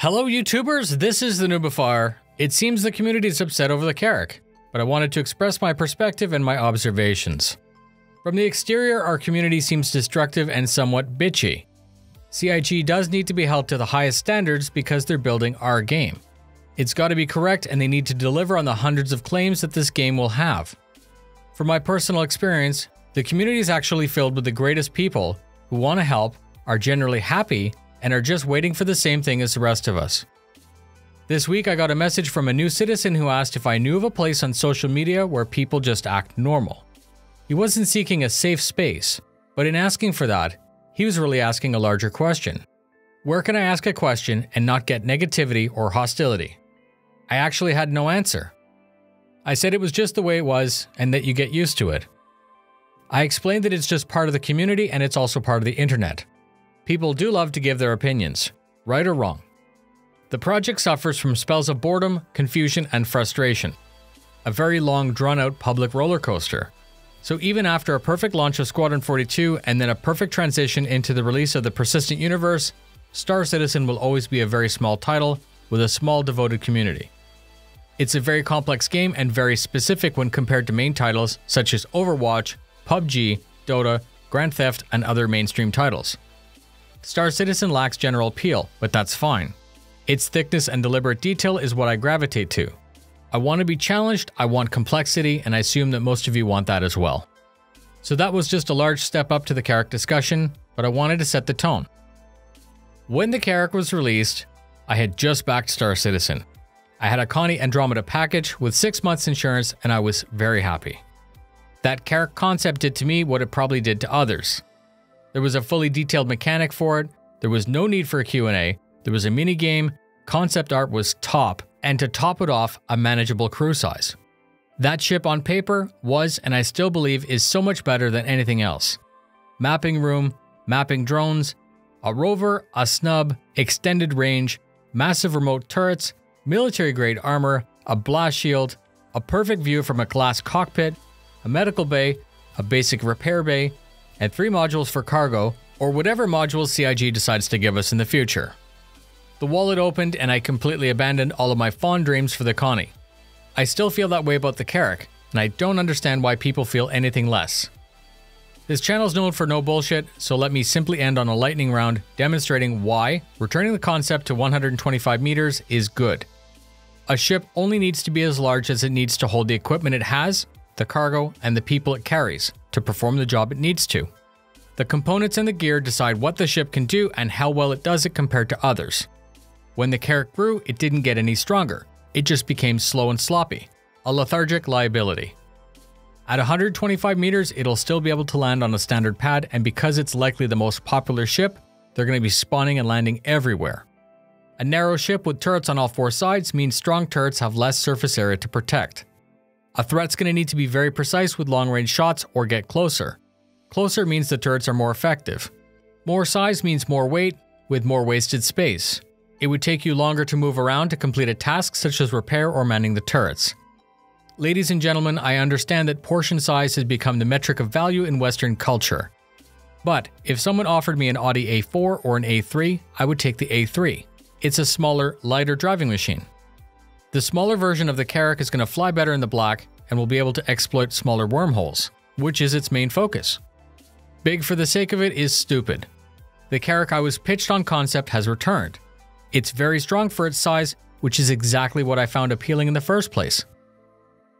Hello YouTubers, this is the noobifier. It seems the community is upset over the Carrack, but I wanted to express my perspective and my observations. From the exterior, our community seems destructive and somewhat bitchy. CIG does need to be held to the highest standards because they're building our game. It's got to be correct and they need to deliver on the hundreds of claims that this game will have. From my personal experience, the community is actually filled with the greatest people who want to help, are generally happy, and are just waiting for the same thing as the rest of us. This week I got a message from a new citizen who asked if I knew of a place on social media where people just act normal. He wasn't seeking a safe space, but in asking for that, he was really asking a larger question. Where can I ask a question and not get negativity or hostility? I actually had no answer. I said it was just the way it was and that you get used to it. I explained that it's just part of the community and it's also part of the internet. People do love to give their opinions, right or wrong. The project suffers from spells of boredom, confusion, and frustration. A very long, drawn-out public roller coaster. So even after a perfect launch of Squadron 42 and then a perfect transition into the release of the Persistent Universe, Star Citizen will always be a very small title with a small devoted community. It's a very complex game and very specific when compared to main titles such as Overwatch, PUBG, Dota, Grand Theft, and other mainstream titles. Star Citizen lacks general appeal, but that's fine. Its thickness and deliberate detail is what I gravitate to. I want to be challenged, I want complexity, and I assume that most of you want that as well. So that was just a large step up to the Carrack discussion, but I wanted to set the tone. When the Carrack was released, I had just backed Star Citizen. I had a Connie Andromeda package with 6 months insurance and I was very happy. That Carrack concept did to me what it probably did to others. There was a fully detailed mechanic for it, there was no need for a Q&A, there was a mini game, concept art was top, and to top it off, a manageable crew size. That ship on paper was, and I still believe, is so much better than anything else. Mapping room, mapping drones, a rover, a snub, extended range, massive remote turrets, military-grade armor, a blast shield, a perfect view from a glass cockpit, a medical bay, a basic repair bay, and 3 modules for cargo, or whatever modules CIG decides to give us in the future. The wallet opened and I completely abandoned all of my fond dreams for the Connie. I still feel that way about the Carrack, and I don't understand why people feel anything less. This channel is known for no bullshit, so let me simply end on a lightning round demonstrating why returning the concept to 125 meters is good. A ship only needs to be as large as it needs to hold the equipment it has, the cargo, and the people it carries to perform the job it needs to. The components and the gear decide what the ship can do and how well it does it compared to others. When the Carrack grew, it didn't get any stronger. It just became slow and sloppy, a lethargic liability. At 125 meters, it'll still be able to land on a standard pad, and because it's likely the most popular ship, they're going to be spawning and landing everywhere. A narrow ship with turrets on all 4 sides means strong turrets have less surface area to protect. A threat's going to need to be very precise with long-range shots or get closer. Closer means the turrets are more effective. More size means more weight, with more wasted space. It would take you longer to move around to complete a task such as repair or manning the turrets. Ladies and gentlemen, I understand that portion size has become the metric of value in Western culture. But if someone offered me an Audi A4 or an A3, I would take the A3. It's a smaller, lighter driving machine. The smaller version of the Carrack is going to fly better in the black and will be able to exploit smaller wormholes, which is its main focus. Big for the sake of it is stupid. The Carrack I was pitched on concept has returned. It's very strong for its size, which is exactly what I found appealing in the first place.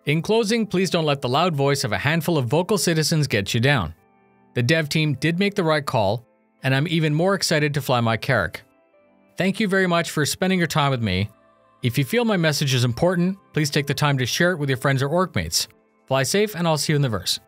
In closing, please don't let the loud voice of a handful of vocal citizens get you down. The dev team did make the right call, and I'm even more excited to fly my Carrack. Thank you very much for spending your time with me. If you feel my message is important, please take the time to share it with your friends or org mates. Fly safe, and I'll see you in the verse.